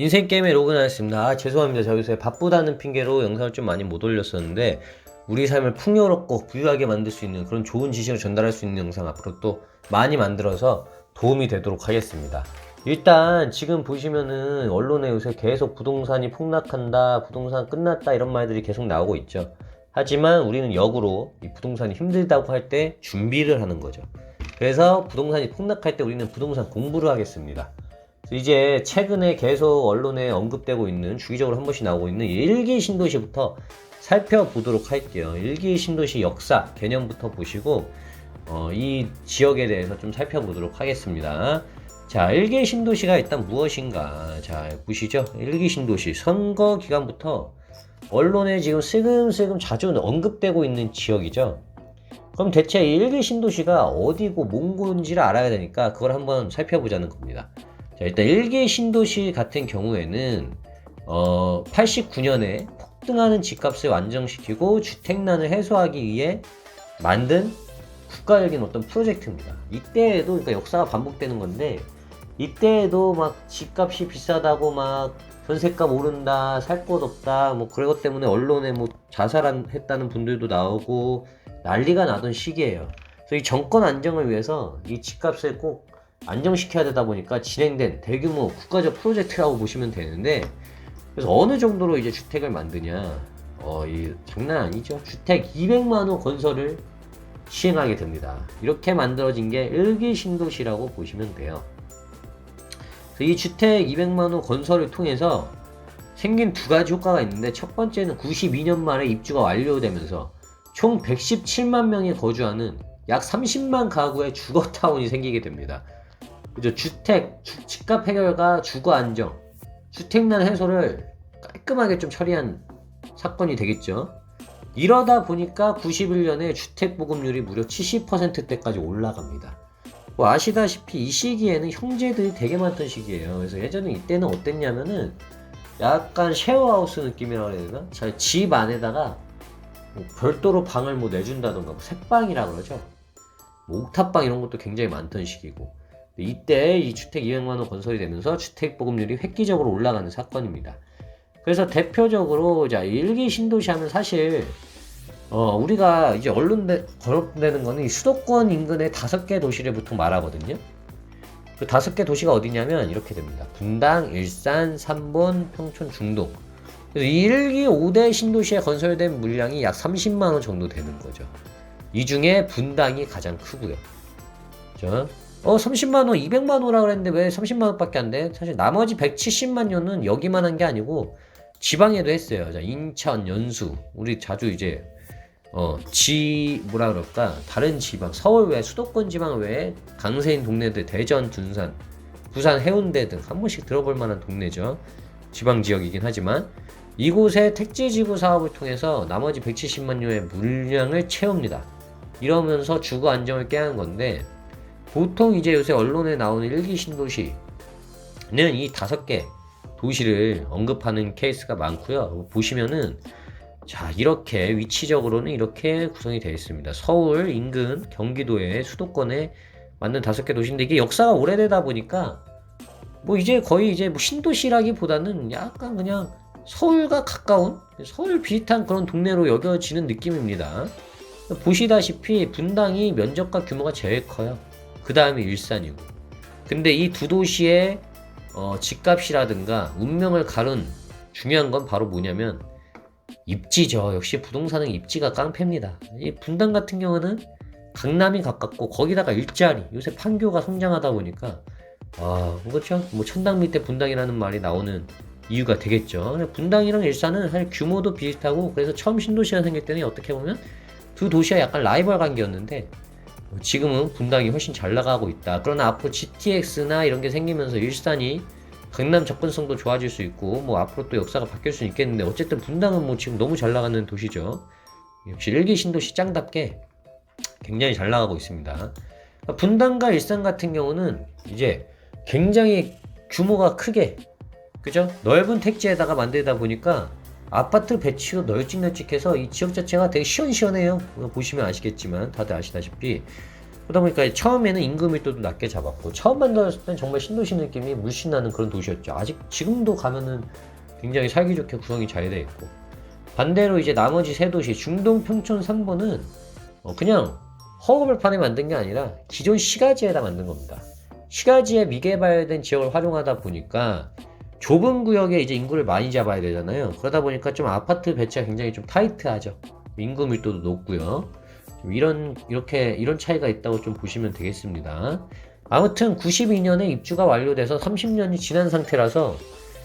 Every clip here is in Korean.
인생 게임에 로그인하였습니다. 죄송합니다. 제가 요새 바쁘다는 핑계로 영상을 좀 많이 못 올렸었는데 우리 삶을 풍요롭고 부유하게 만들 수 있는 그런 좋은 지식을 전달할 수 있는 영상 앞으로 또 많이 만들어서 도움이 되도록 하겠습니다. 일단 지금 보시면은 언론에 요새 계속 부동산이 폭락한다, 부동산 끝났다 이런 말들이 계속 나오고 있죠. 하지만 우리는 역으로 이 부동산이 힘들다고 할 때 준비를 하는 거죠. 그래서 부동산이 폭락할 때 우리는 부동산 공부를 하겠습니다. 이제 최근에 계속 언론에 언급되고 있는, 주기적으로 한 번씩 나오고 있는 1기 신도시부터 살펴보도록 할게요. 1기 신도시 역사 개념부터 보시고 이 지역에 대해서 좀 살펴보도록 하겠습니다. 자, 1기 신도시가 일단 무엇인가? 자, 보시죠. 1기 신도시 선거 기간부터 언론에 지금 슬금슬금 자주 언급되고 있는 지역이죠. 그럼 대체 1기 신도시가 어디고 뭔지를 알아야 되니까 그걸 한번 살펴보자는 겁니다. 자, 일단 1기 신도시 같은 경우에는 89년에 폭등하는 집값을 안정시키고 주택난을 해소하기 위해 만든 국가적인 어떤 프로젝트입니다. 이때에도, 그러니까 역사가 반복되는 건데, 이때에도 막 집값이 비싸다고 막 전셋값 오른다, 살 곳 없다, 뭐 그것 때문에 언론에 뭐 자살했다는 분들도 나오고 난리가 나던 시기예요. 그래서 이 정권 안정을 위해서 이 집값을 꼭 안정시켜야 되다 보니까 진행된 대규모 국가적 프로젝트라고 보시면 되는데, 그래서 어느 정도로 이제 주택을 만드냐, 이 장난 아니죠. 주택 200만호 건설을 시행하게 됩니다. 이렇게 만들어진 게 1기 신도시라고 보시면 돼요. 그래서 이 주택 200만호 건설을 통해서 생긴 두 가지 효과가 있는데, 첫 번째는 92년 말에 입주가 완료되면서 총 117만 명이 거주하는 약 30만 가구의 주거타운이 생기게 됩니다. 그죠? 집값 해결과 주거 안정, 주택난 해소를 깔끔하게 좀 처리한 사건이 되겠죠. 이러다 보니까 91년에 주택 보급률이 무려 70%대까지 올라갑니다. 뭐 아시다시피 이 시기에는 형제들이 되게 많던 시기예요. 그래서 예전에 이때는 어땠냐면은 약간 쉐어하우스 느낌이라고 해야 되나? 집 안에다가 뭐 별도로 방을 뭐 내준다던가, 뭐 색방이라 그러죠. 뭐 옥탑방 이런 것도 굉장히 많던 시기고, 이때 이 주택 200만원 건설이 되면서 주택 보급률이 획기적으로 올라가는 사건입니다. 그래서 대표적으로 자, 1기 신도시 하면 사실 우리가 이제 거론되는 거는 이 수도권 인근의 5개 도시를 보통 말하거든요. 그 5개 도시가 어디냐면 이렇게 됩니다. 분당, 일산, 삼본, 평촌, 중동. 그래서 이 1기 5대 신도시에 건설된 물량이 약 30만원 정도 되는 거죠. 이 중에 분당이 가장 크고요. 그죠? 30만원, 200만원이라 그랬는데 왜 30만원 밖에 안 돼? 사실 나머지 170만원은 여기만 한 게 아니고 지방에도 했어요. 자, 인천, 연수, 우리 자주 이제 뭐라 그럴까, 다른 지방, 서울 외, 수도권 지방 외에 강세인 동네들, 대전, 둔산, 부산, 해운대 등 한 번씩 들어볼 만한 동네죠. 지방 지역이긴 하지만 이곳에 택지지구 사업을 통해서 나머지 170만여의 물량을 채웁니다. 이러면서 주거 안정을 깨는 건데, 보통 이제 요새 언론에 나오는 1기 신도시는 이 5개 도시를 언급하는 케이스가 많고요. 보시면은 자, 이렇게 위치적으로는 이렇게 구성이 되어 있습니다. 서울 인근 경기도의 수도권에 맞는 5개 도시인데, 이게 역사가 오래되다 보니까 뭐 이제 거의 이제 뭐 신도시라기보다는 약간 그냥 서울과 가까운, 서울 비슷한 그런 동네로 여겨지는 느낌입니다. 보시다시피 분당이 면적과 규모가 제일 커요. 그 다음에 일산이고. 근데 이 두 도시의 집값이라든가 운명을 가른 중요한 건 바로 뭐냐면 입지죠. 역시 부동산은 입지가 깡패입니다. 이 분당 같은 경우는 강남이 가깝고 거기다가 일자리, 요새 판교가 성장하다 보니까 그렇죠. 뭐 천당 밑에 분당이라는 말이 나오는 이유가 되겠죠. 분당이랑 일산은 사실 규모도 비슷하고, 그래서 처음 신도시가 생길 때는 어떻게 보면 두 도시가 약간 라이벌 관계였는데 지금은 분당이 훨씬 잘 나가고 있다. 그러나 앞으로 GTX나 이런 게 생기면서 일산이 강남 접근성도 좋아질 수 있고, 뭐 앞으로 또 역사가 바뀔 수 있겠는데, 어쨌든 분당은 뭐 지금 너무 잘 나가는 도시죠. 역시 1기 신도시 짱답게 굉장히 잘 나가고 있습니다. 분당과 일산 같은 경우는 이제 굉장히 규모가 크게, 그죠? 넓은 택지에다가 만들다 보니까 아파트 배치도 널찍널찍해서 이 지역 자체가 되게 시원시원해요. 보시면 아시겠지만, 다들 아시다시피 그러다 보니까 처음에는 인구 밀도도 낮게 잡았고 처음 만들었을 땐 정말 신도시 느낌이 물씬 나는 그런 도시였죠. 아직 지금도 가면은 굉장히 살기 좋게 구성이 잘 돼 있고, 반대로 이제 나머지 세 도시 중동, 평촌, 삼보는 그냥 허허벌판에 만든 게 아니라 기존 시가지에다 만든 겁니다. 시가지에 미개발된 지역을 활용하다 보니까 좁은 구역에 이제 인구를 많이 잡아야 되잖아요. 그러다 보니까 좀 아파트 배치가 굉장히 좀 타이트하죠. 인구 밀도도 높고요. 좀 이런 차이가 있다고 좀 보시면 되겠습니다. 아무튼 92년에 입주가 완료돼서 30년이 지난 상태라서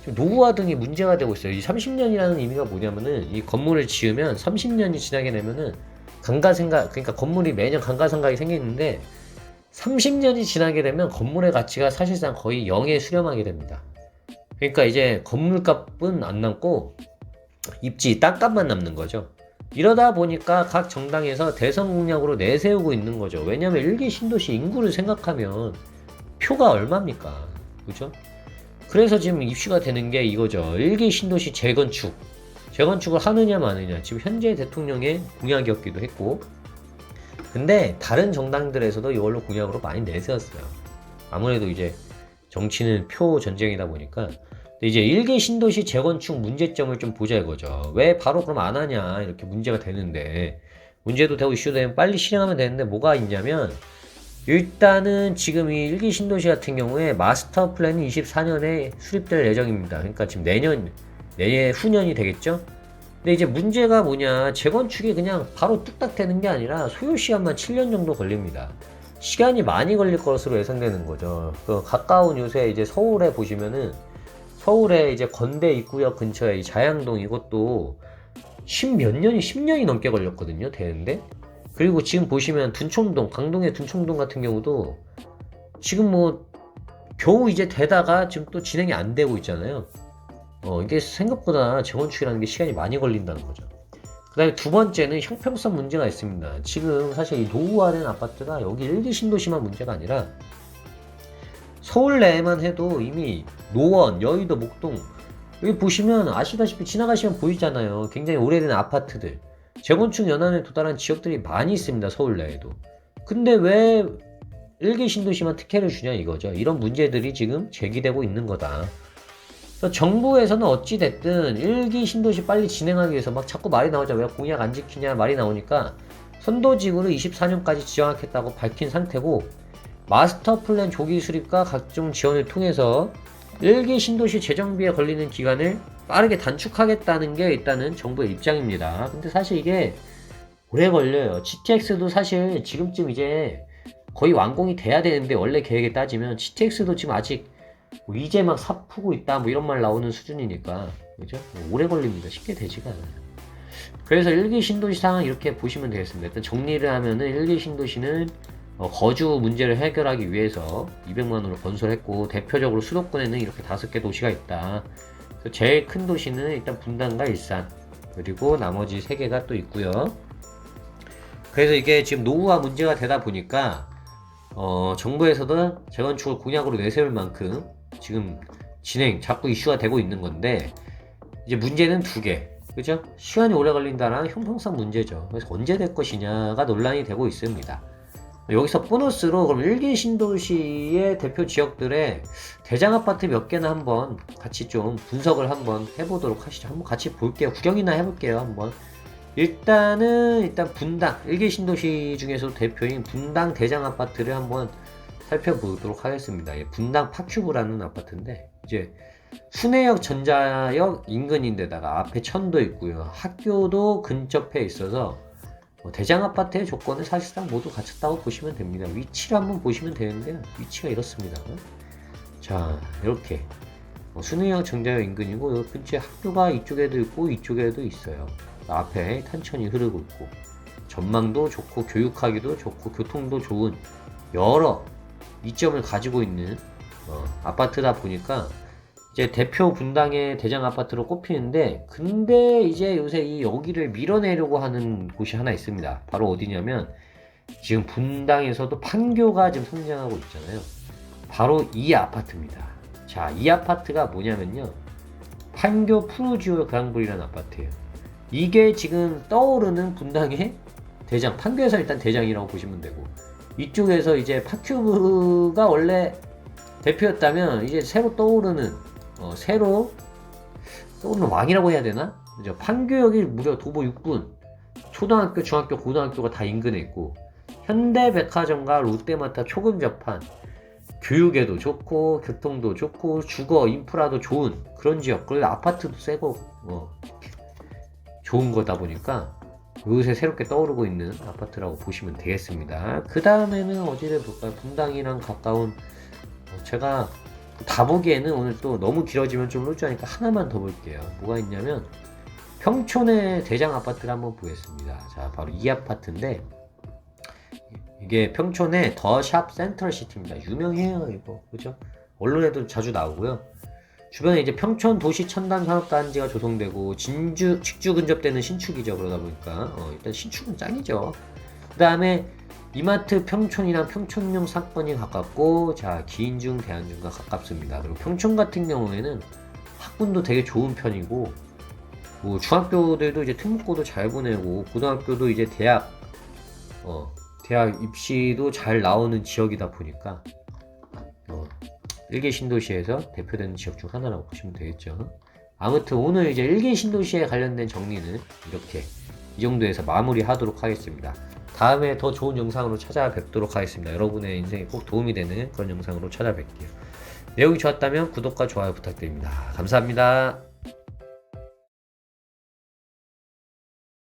지금 노후화 등이 문제가 되고 있어요. 이 30년이라는 의미가 뭐냐면은 이 건물을 지으면 30년이 지나게 되면은 감가상각, 그러니까 건물이 매년 감가상각이 생기는데 30년이 지나게 되면 건물의 가치가 사실상 거의 0에 수렴하게 됩니다. 그러니까 이제 건물값은 안 남고 입지, 땅값만 남는 거죠. 이러다 보니까 각 정당에서 대선 공약으로 내세우고 있는 거죠. 왜냐면 일기 신도시 인구를 생각하면 표가 얼마입니까? 그죠? 그래서 지금 이슈가 되는 게 이거죠. 일기 신도시 재건축을 하느냐 마느냐. 지금 현재 대통령의 공약이었기도 했고, 근데 다른 정당들에서도 이걸로 공약으로 많이 내세웠어요. 아무래도 이제 정치는 표 전쟁이다 보니까. 근데 이제 일개 신도시 재건축 문제점을 좀 보자 이거죠. 왜 바로 그럼 안 하냐 이렇게 문제가 되는데, 문제도 되고 이슈도 되면 빨리 실행하면 되는데 뭐가 있냐면, 일단은 지금 이 일기 신도시 같은 경우에 마스터 플랜이 24년에 수립될 예정입니다. 그러니까 지금 내후년이 되겠죠? 근데 이제 문제가 뭐냐, 재건축이 그냥 바로 뚝딱 되는 게 아니라 소요 시간만 7년 정도 걸립니다. 시간이 많이 걸릴 것으로 예상되는 거죠. 그 가까운 요새 이제 서울에 보시면은, 서울에 이제 건대 입구역 근처에 이 자양동 이것도 10년이 넘게 걸렸거든요, 되는데. 그리고 지금 보시면 둔촌동, 강동의 둔촌동 같은 경우도 지금 뭐 겨우 이제 되다가 지금 또 진행이 안 되고 있잖아요. 이게 생각보다 재건축이라는 게 시간이 많이 걸린다는 거죠. 그 다음에 두 번째는 형평성 문제가 있습니다. 지금 사실 이 노후화된 아파트가 여기 일기 신도시만 문제가 아니라 서울 내에만 해도 이미 노원, 여의도, 목동, 여기 보시면 아시다시피 지나가시면 보이잖아요. 굉장히 오래된 아파트들, 재건축 연한에 도달한 지역들이 많이 있습니다. 서울 내에도. 근데 왜 일기 신도시만 특혜를 주냐 이거죠. 이런 문제들이 지금 제기되고 있는 거다. 그래서 정부에서는 어찌됐든 일기 신도시 빨리 진행하기 위해서 막 자꾸 말이 나오죠. 왜 공약 안 지키냐 말이 나오니까 선도지구를 24년까지 지정하겠다고 밝힌 상태고, 마스터 플랜 조기 수립과 각종 지원을 통해서 일기 신도시 재정비에 걸리는 기간을 빠르게 단축하겠다는 게 일단은 정부의 입장입니다. 근데 사실 이게 오래 걸려요. GTX도 사실 지금쯤 이제 거의 완공이 돼야 되는데, 원래 계획에 따지면 GTX도 지금 아직 뭐 이제 막 사푸고 있다 뭐 이런 말 나오는 수준이니까, 그죠? 오래 걸립니다. 쉽게 되지가 않아요. 그래서 일기 신도시 상황 이렇게 보시면 되겠습니다. 일단 정리를 하면은 일기 신도시는 거주 문제를 해결하기 위해서 200만원을 건설했고, 대표적으로 수도권에는 이렇게 5개 도시가 있다. 제일 큰 도시는 일단 분당과 일산, 그리고 나머지 3개가 또 있고요. 그래서 이게 지금 노후화 문제가 되다 보니까 정부에서도 재건축을 공약으로 내세울 만큼 지금 자꾸 이슈가 되고 있는 건데, 이제 문제는 2개. 그죠? 시간이 오래 걸린다는 형평성 문제죠. 그래서 언제 될 것이냐가 논란이 되고 있습니다. 여기서 보너스로 그럼 일기 신도시의 대표 지역들의 대장 아파트 몇 개나 한번 같이 좀 분석을 한번 해보도록 하시죠. 한번 같이 볼게요. 구경이나 해볼게요. 한번. 일단 분당, 일기 신도시 중에서 대표인 분당 대장 아파트를 한번 살펴보도록 하겠습니다. 분당 파큐브라는 아파트인데, 이제 순회역 전자역 인근인데다가 앞에 천도 있고요. 학교도 근접해 있어서 대장 아파트의 조건을 사실상 모두 갖췄다고 보시면 됩니다. 위치를 한번 보시면 되는데요. 위치가 이렇습니다. 자, 이렇게 순회역 전자역 인근이고, 여기 근처에 학교가 이쪽에도 있고 이쪽에도 있어요. 앞에 탄천이 흐르고 있고, 전망도 좋고 교육하기도 좋고 교통도 좋은 여러 이점을 가지고 있는 아파트다 보니까 이제 대표 분당의 대장 아파트로 꼽히는데, 근데 이제 요새 여기를 밀어내려고 하는 곳이 하나 있습니다. 바로 어디냐면 지금 분당에서도 판교가 지금 성장하고 있잖아요. 바로 이 아파트입니다. 자, 이 아파트가 뭐냐면요, 판교 프루지오 그랑블이라는 아파트예요. 이게 지금 떠오르는 분당의 대장, 판교에서 일단 대장이라고 보시면 되고, 이쪽에서 이제 팝큐브가 원래 대표였다면 이제 새로 떠오르는 새로 떠오르는 왕이라고 해야 되나? 그죠? 판교역이 무려 도보 6분, 초등학교, 중학교, 고등학교가 다 인근에 있고 현대백화점과 롯데마트 초급 접한, 교육에도 좋고 교통도 좋고 주거 인프라도 좋은 그런 지역, 그리고 아파트도 세고 좋은 거다 보니까 요새 새롭게 떠오르고 있는 아파트라고 보시면 되겠습니다. 그 다음에는 어디를 볼까요? 분당이랑 가까운 제가 다 보기에는 오늘 또 너무 길어지면 좀 루즈하니까 하나만 더 볼게요. 뭐가 있냐면 평촌의 대장 아파트를 한번 보겠습니다. 자, 바로 이 아파트인데 이게 평촌의 더 샵 센트럴시티입니다. 유명해요, 이거. 그죠? 언론에도 자주 나오고요. 주변에 이제 평촌 도시 첨단 산업단지가 조성되고 직주 근접되는 신축이죠. 그러다 보니까 일단 신축은 짱이죠. 그 다음에 이마트 평촌이랑 평촌역 상권이 가깝고, 자, 기인중 대한중과 가깝습니다. 그리고 평촌 같은 경우에는 학군도 되게 좋은 편이고, 뭐 중학교들도 이제 특목고도 잘 보내고 고등학교도 이제 대학 입시도 잘 나오는 지역이다 보니까 일개 신도시에서 대표되는 지역 중 하나라고 보시면 되겠죠. 아무튼 오늘 이제 일개 신도시에 관련된 정리는 이렇게 이 정도에서 마무리하도록 하겠습니다. 다음에 더 좋은 영상으로 찾아뵙도록 하겠습니다. 여러분의 인생에 꼭 도움이 되는 그런 영상으로 찾아뵐게요. 내용이 좋았다면 구독과 좋아요 부탁드립니다. 감사합니다.